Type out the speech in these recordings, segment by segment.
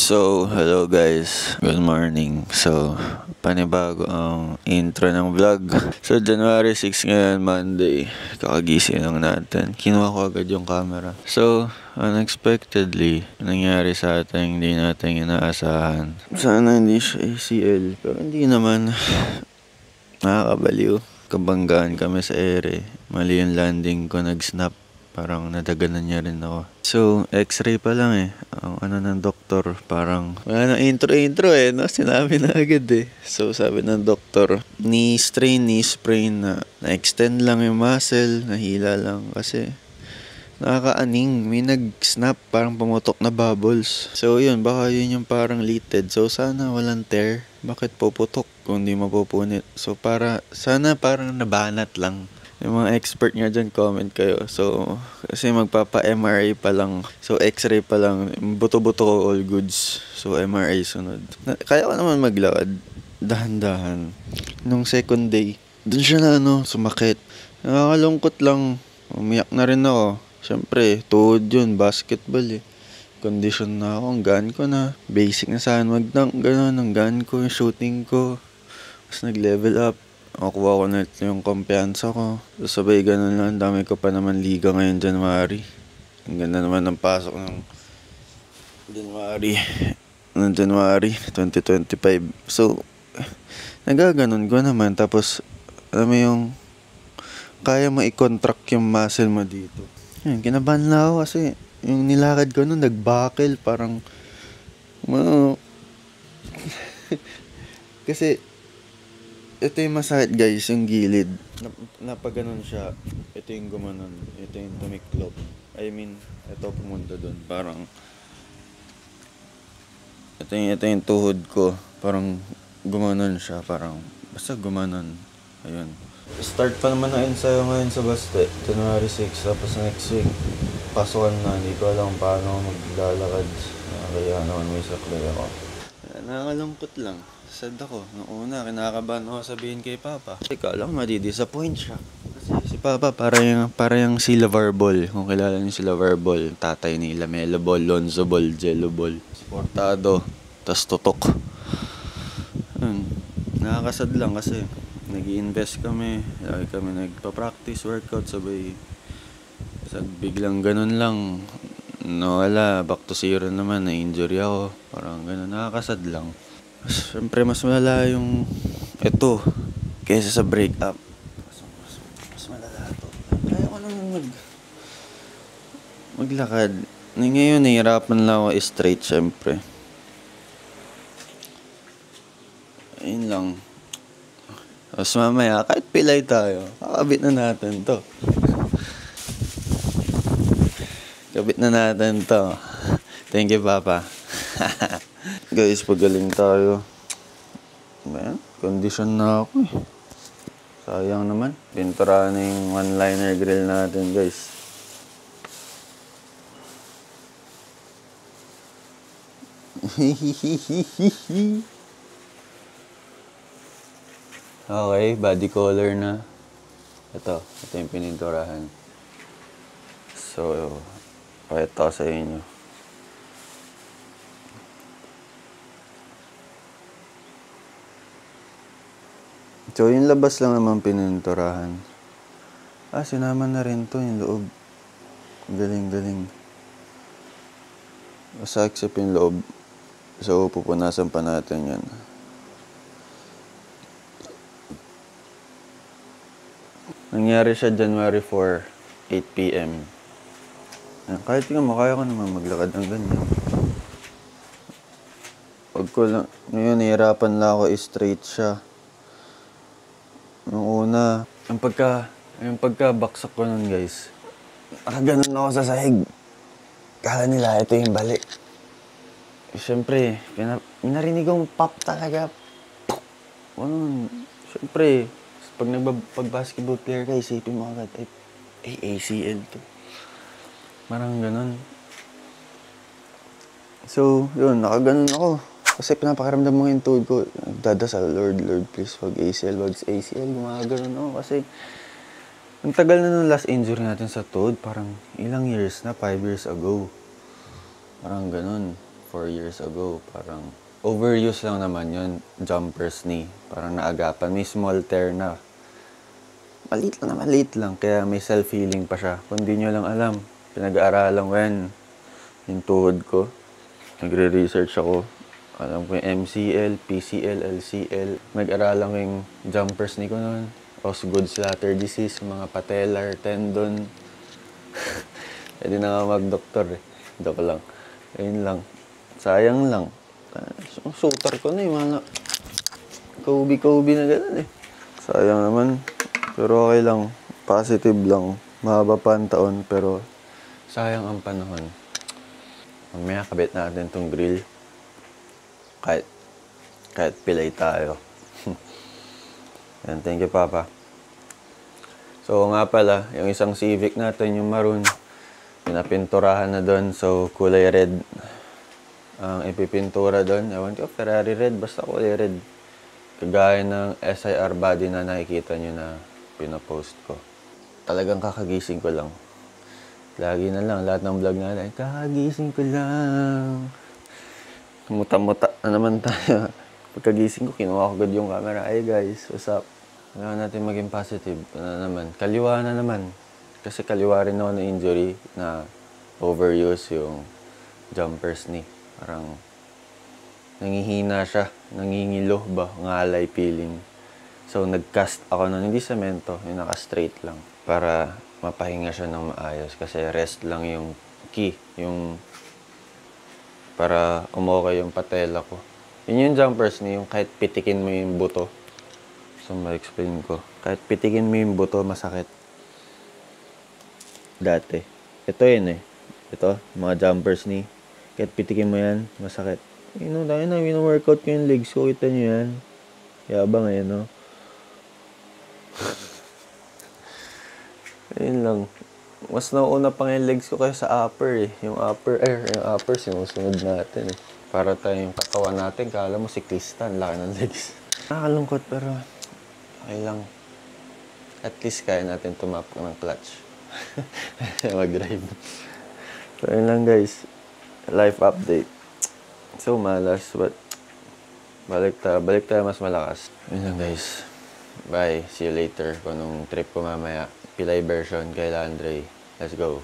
So, hello guys. Good morning. So, panibago ang intro ng vlog. So, January 6 ngayon, Monday. Kakagising lang natin. Kinuha ko agad yung camera. So, unexpectedly, nangyari sa atin, hindi natin inaasahan. Sana hindi siya ACL, pero hindi naman. Nakakabaliw. Kabanggaan kami sa ere. Mali yung landing ko, nag-snap. Parang nadaganan niya rin ako. So, x-ray pa lang eh. Ang ano ng doktor, parang wala na intro eh, no? Sinabi na agad eh. So, sabi ng doktor, knee sprain na na-extend lang yung muscle, nahila lang kasi nakakaaning, may nag-snap, parang pumutok na bubbles. So, yun, baka yun yung parang litid. So, sana walang tear. Bakit puputok kung di mapupunit? So, sana parang nabanat lang. Yung mga expert nga dyan, comment kayo. So, kasi magpapa-MRI pa lang. So, X-ray pa lang. Buto-buto ko, all goods. So, MRI sunod. Kaya ko naman maglakad. Dahan-dahan. Nung second day, dun siya na sumakit. Nakakalungkot lang. Umiyak na rin ako. Siyempre, tuhod yun. Basketball eh. Condition na ako. Ang gaan ko na. Basic na saan mag-dunk. Ganun. Ang gaan ko. Yung shooting ko. Tapos nag-level up. Nakuha ko na yung kumpiyansa ko. So, sabay ganun lang. Dami ko pa naman liga ngayon January. Ang ganda naman ng pasok ng January 2025. So, nagaganon ko naman. Tapos, alam mo yung kaya mo i-contract yung muscle mo dito. Yan, kinabahan na ako kasi yung nilakad ko nun nag-buckle. Parang kasi ito yung masakit guys, yung gilid. Napaganon siya. Ito yung gumanon. Ito yung tumiklop. I mean, ito pumunta dun. Parang ito yung tuhod ko. Parang gumanon siya. Parang basta gumanon. Ayun. Start pa naman na ensayo ngayon sa Baste. January 6. Tapos next week, pasukan na. Hindi ko alam paano maglalakad. Kaya naman may saklay ako. Nakakalungkot lang. Sad ako. Noong una, kinakabahan ako sabihin kay Papa. Kasi kala ko madi-disappoint siya. Kasi si Papa para yung si LeVar Ball. Kung kilala niyo si LeVar Ball, tatay ni Lamelo Ball, Lonzo Ball, Jello Ball. Sportado. Tas tutok. Nakakasad lang kasi nag-i-invest kami. Lagi kami nagpa-practice, workout, sabay. Biglang ganun lang. Wala. Back to zero naman. Na-injury ako. Parang ganun. Nakakasad lang. Siyempre mas malala yung ito kaysa sa breakup. Mas malala ito. Kaya ko naman maglakad. Ngayon nahihirapan lang ako straight siyempre. Ayun lang. Tapos mamaya kahit pilay tayo, kakabit na natin to. Kabit na natin to. Thank you, Papa. Guys, pagaling tayo. Man, condition na ako eh. Sayang naman. Pinturahan na yung one-liner grill natin, guys. Okay, body color na. Ito yung pininturahan. So, pakita sa inyo. So, yung labas lang naman pininturahan. Sinama na rin to yung loob. Galing. Basta except yung loob. So, pupunasan pa natin yan. Nangyari siya January 4, 8 p.m. Kahit nga makaya ko naman maglakad ng ganyan. Ngayon, nahihirapan lang ako straight siya. Nung una, yung pagka-baksak ko nun guys, nakaganon ako sa sahig. Kala nila ito yung bali. Siyempre, narinig kong pop talaga. Siyempre, pag basketball player ka, isipin mo agad, ACL to. Parang ganon. So, yun, nakaganon ako. Kasi pinapakiramdam mo yung tuhod ko. Nagdadasal, Lord, please, wag ACL, gumagano'n ako. Kasi, ang tagal na nung last injury natin sa tuhod. Parang ilang years na, 5 years ago. Parang ganun. 4 years ago. Parang overuse lang naman yun, jumper's knee. Parang naagapan. May small tear na. Maliit lang. Kaya may self-healing pa siya. Kung di nyo lang alam, pinag-aaralan ko yan. Yung tuhod ko. Nagre-research ako. Alam ko yung MCL, PCL, LCL. Nag-aralan ko yung jumpers knee ko noon. Osgood-Schlatter disease, mga patellar, tendon. Pwede na nga mag-doktor eh. Joke lang. Ayun lang. Sayang lang. Sutar ko na yung mga Kobe na gano'n eh. Sayang naman. Pero okay lang. Positive lang. Mahaba pa ang taon pero sayang ang panahon. Mamaya kabit natin tong grill. Kahit pilay tayo. Yan, thank you, Papa. So, nga pala, yung isang Civic natin, yung maroon, pinapinturahan na doon. So, kulay red ang ipipintura doon. Ewan ko, Ferrari red, basta kulay red. Kagaya ng SIR body na nakikita nyo na pinapost ko. Talagang kakagising ko lang. Lagi na lang, lahat ng vlog natin, kakagising ko lang. Muta-muta na naman tayo. Pagkagising ko, kinuha ko agad yung camera. Hey guys, what's up? Kailangan natin maging positive. Ano naman? Kaliwa na naman. Kasi kaliwa rin ako na injury na overuse yung jumpers knee. Parang nangihina siya. Nangingilo ba? Ngalay feeling. So nag-cast ako nun. Hindi semento. Yung naka-straight lang. Para mapahinga siya ng maayos. Kasi rest lang yung key. Yung para umokay yung patela ko. Yun yung jumpers knee. Yung kahit pitikin mo yung buto. So, ma-explain ko. Kahit pitikin mo yung buto, masakit. Dati. Ito yun eh. Ito, mga jumpers knee. Kahit pitikin mo yan, masakit. Tayo na, wino-workout ko yung legs ko. Kita nyo yan. Yabang eh, no? Ayun lang. Mas nauna pa yung legs ko kaya sa upper eh. Yung upper, sinusunod natin eh. Para tayong katawan natin, kala mo siklista, ang laki ng legs. Nakakalungkot pero okay lang. At least kaya natin tumap ng clutch. Mag-drive. So, yun lang guys. Life update. So, malas. But, balik tayo mas malakas. Yun lang guys. Bye. See you later. Kung anong trip ko mamaya. Pilay version kay Landre. Let's go.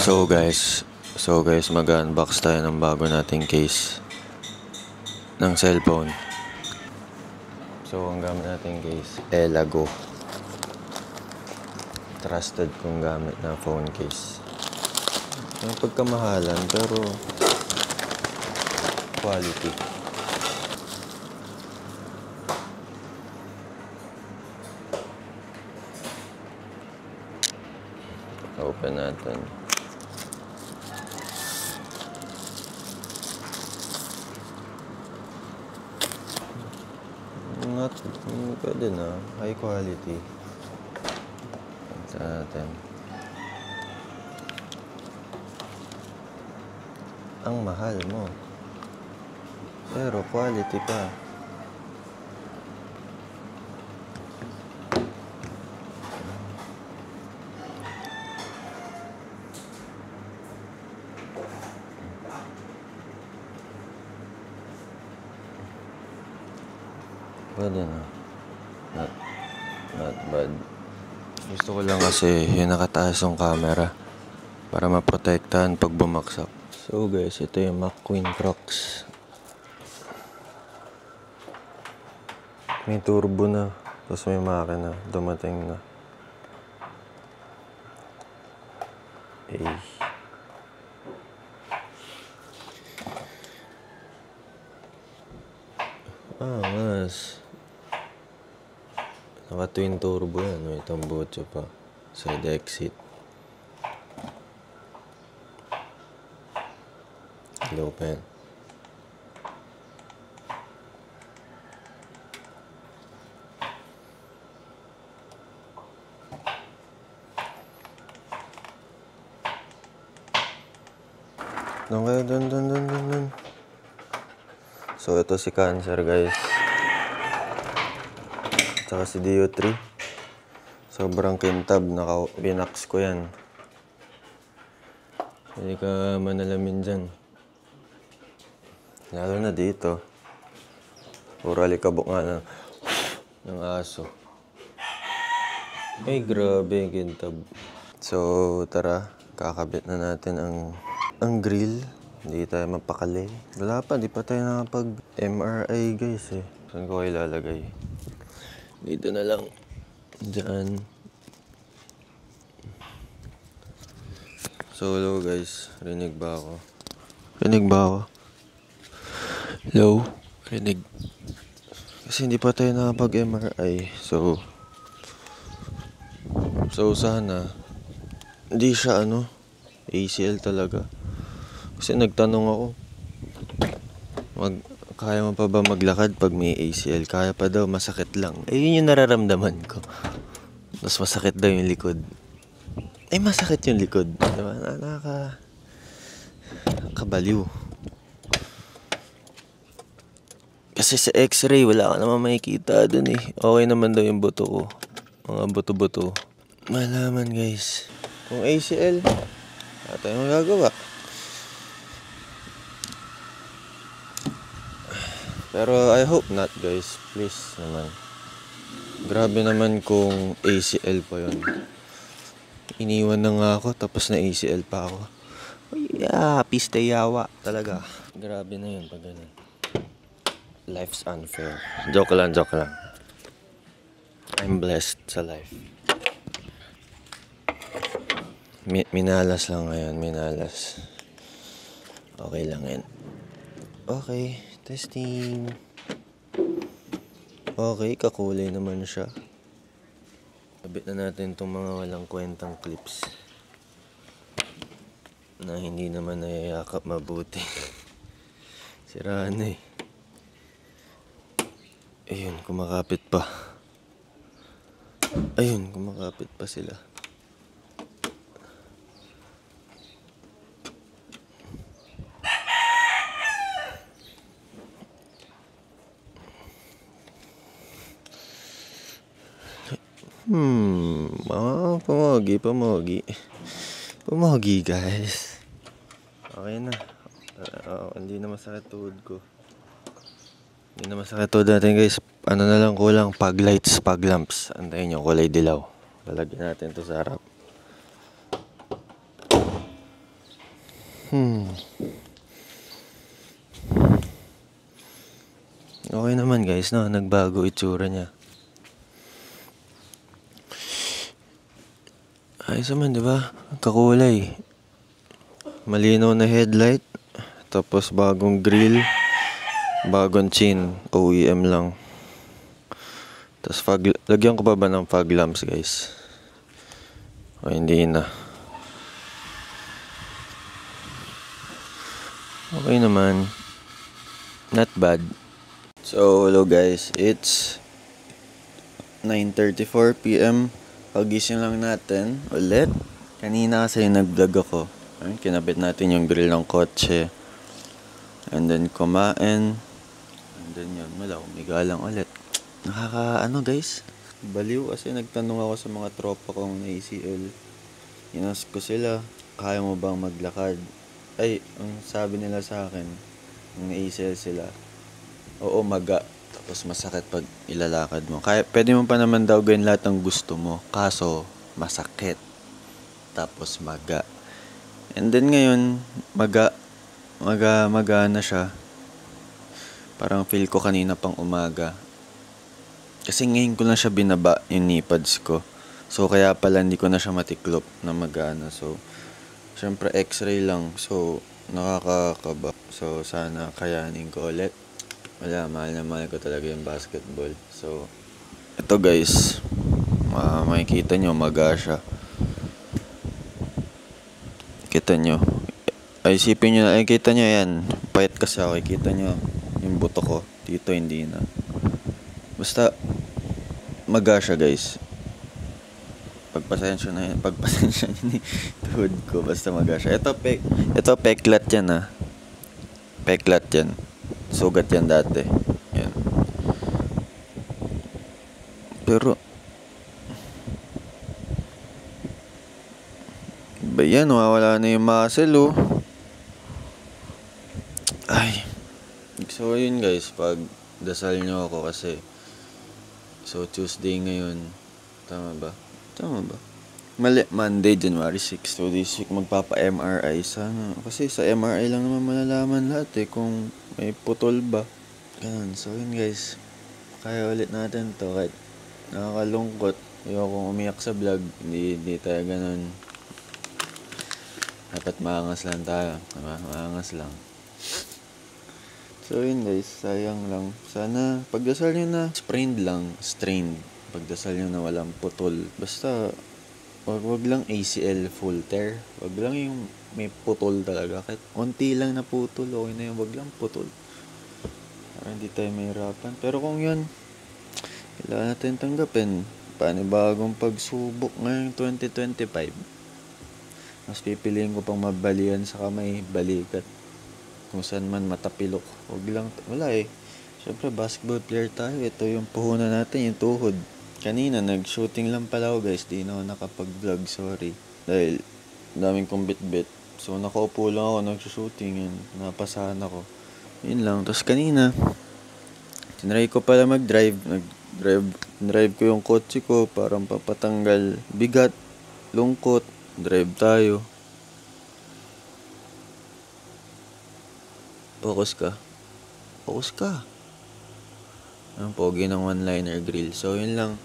So guys, mag-unbox tayo ng bago nating case ng cellphone. So, ang gamit nating case, Elago. Trusted kong gamit na phone case. May pagkamahalan, pero quality. Open natin. Pwede na. High quality. Ito natin. Ang mahal mo. Pero quality pa. Pwede na. Not bad. Gusto ko lang kasi yung nakataas yung camera para maprotektahan pag bumaksak. So guys, ito yung McQueen Crocs. May turbo na. Tapos may makina. Dumating na. Mas naka-twin turbo yan. May tambutso pa. Side exit. Low pen. Doon kayo, doon. So, ito si Cancer, guys. Tsaka si Dio3. Sobrang kintab. Binax ko yan. Hindi ka manalamin dyan. Lalo na dito. Puro alikabok nga ng aso. Ay, grabe yung kintab. So, tara. Kakabit na natin ang grill. Hindi tayo mapakali. Wala pa, di pa tayo nakapag-MRI guys eh. Saan ko kayo ilalagay? Dito na lang. Diyan. So, hello guys. Rinig ba ako? Rinig ba ako? Hello? Rinig. Kasi hindi pa tayo nakapag-MRI. So, sana, hindi siya ACL talaga. Kasi nagtanong ako, kaya mo pa ba maglakad pag may ACL? Kaya pa daw, masakit lang. Yun yung nararamdaman ko. Mas masakit daw yung likod. Masakit yung likod. Diba? Nakakabaliw. Kasi sa x-ray, wala ka naman makikita dun eh. Okay naman daw yung buto ko. Mga buto-buto. Malaman guys. Kung ACL, wala tayong magagawa. Pero I hope not guys. Please naman. Grabe naman kung ACL pa yun. Iniwan na nga ako tapos na ACL pa ako. Yeah, piste yawa. Talaga. Grabe na yun pag ganun. Life's unfair. Joke lang. I'm blessed sa life. Minalas lang ngayon. Minalas. Okay lang yan. Okay. Testing. Okay, kakulay naman siya. Kabit na natin itong mga walang kwentang clips. Na hindi naman nayayakap mabuti. Siraan eh. Ayun, kumakapit pa. Ayun, kumakapit pa sila. Pumogi guys. Okay na. Hindi na masakit tuhod ko. Hindi na masakit tuhod natin guys. Ano na lang kulang, fog lights, fog lamps. Antayin nyo, kulay dilaw. Lalagyan natin to sa harap. Okay naman guys, no? Nagbago itsura niya. Ayos naman, di ba? Kakulay. Malinaw na headlight. Tapos bagong grill. Bagong chin. OEM lang. Tapos lagyan ko pa ba ng fog lamps, guys? O hindi na. Okay naman. Not bad. So, hello guys. It's 9:34 PM. Pagising lang natin ulit. Kanina kasi nag-vlog ako. Kinabit natin yung grill ng kotse. And then kumain. And then yun, wala, umiga lang ulit. Guys. Baliw kasi nagtanong ako sa mga tropa kong na ACL. Inas ko sila, kaya mo bang maglakad? Ang sabi nila sa akin, nung na ACL sila, oo, maga. Tapos masakit pag ilalakad mo. Kaya pwede mo pa naman daw gawin lahat ng gusto mo. Kaso, masakit. Tapos maga. And then ngayon, maga na siya. Parang feel ko kanina pang umaga. Kasi ngayon ko lang siya binaba yung knee pads ko. So kaya pala hindi ko na siya matiklop na magana. So, syempre x-ray lang. So, nakakakaba. So, sana kayanin ko ulit. Wala, mahal na mahal ko talaga yung basketball. So, ito guys, makikita nyo, maga siya. Kita nyo. Isipin nyo na, kita nyo yan. Payat kasi ako, kita nyo yung buto ko. Dito, hindi na. Basta, maga siya guys. Pagpasensya na yan. Pagpasensya nyo ni tuhod ko. Basta maga siya. Ito peklat yan Peklat yan. Sugat yan dati. Yan. Pero, ba yan, wala na yung muscle, oh. Ay. So, yun guys, pag dasal nyo ako kasi, so, Tuesday ngayon, tama ba? Tama ba? Mali, Monday, January 6. So, this week magpapa-MRI sana. Kasi sa MRI lang naman malalaman lahat kung may putol ba. Ganun. So, yun guys. Kaya ulit natin to kahit nakakalungkot. Ayokong umiyak sa vlog. Hindi tayo ganun. Dapat maangas lang tayo. Maangas lang. So, yun guys. Sayang lang. Sana, pagdasal nyo na, strained. Pagdasal nyo na walang putol. Basta, wag lang ACL full tear. Wag lang yung may putol talaga. Kahit konti lang na putol, okay na yung wag lang putol. Para hindi tayo mahirapan. Pero kung yun, kailangan natin tanggapin. Panibagong pagsubok ngayong 2025. Mas pipiliin ko pang mabalian sa kamay, balikat. Kung saan man matapilok. Wag lang, wala Siyempre, basketball player tayo. Ito yung puhunan natin, yung tuhod. Kanina, nag-shooting lang pala ako guys. Di na ako nakapag-vlog, sorry. Dahil, daming kong bit-bit. So, nakaupo lang ako, nag-shooting. Yun, napasahan ako. Yun lang. Tapos kanina, tinry ko pala mag-drive. Drive ko yung kotse ko. Parang papatanggal bigat, lungkot. Drive tayo. Focus ka. Ang pogi ng one-liner grill. So, yun lang.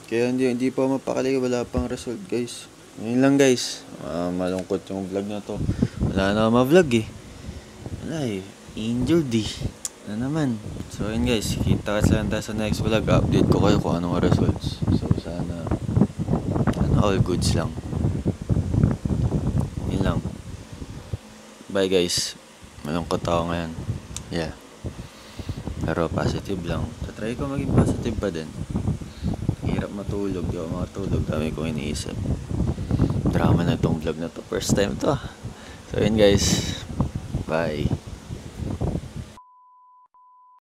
Kaya hindi pa mapakali, wala pang result guys. Yun lang guys. Malungkot yung vlog na to. Wala na ma-vlog Wala injured na naman. So yun guys, kita ka lang tayo sa next vlog. Update ko kayo kung anong results. So sana all goods lang. Yun lang. Bye guys. Malungkot ako ngayon. Yeah. Pero positive lang. So try ko maging positive pa din. Hirap matulog, di ako makatulog. Dami kong iniisip. Drama na tong vlog na to. First time to. So yun guys. Bye.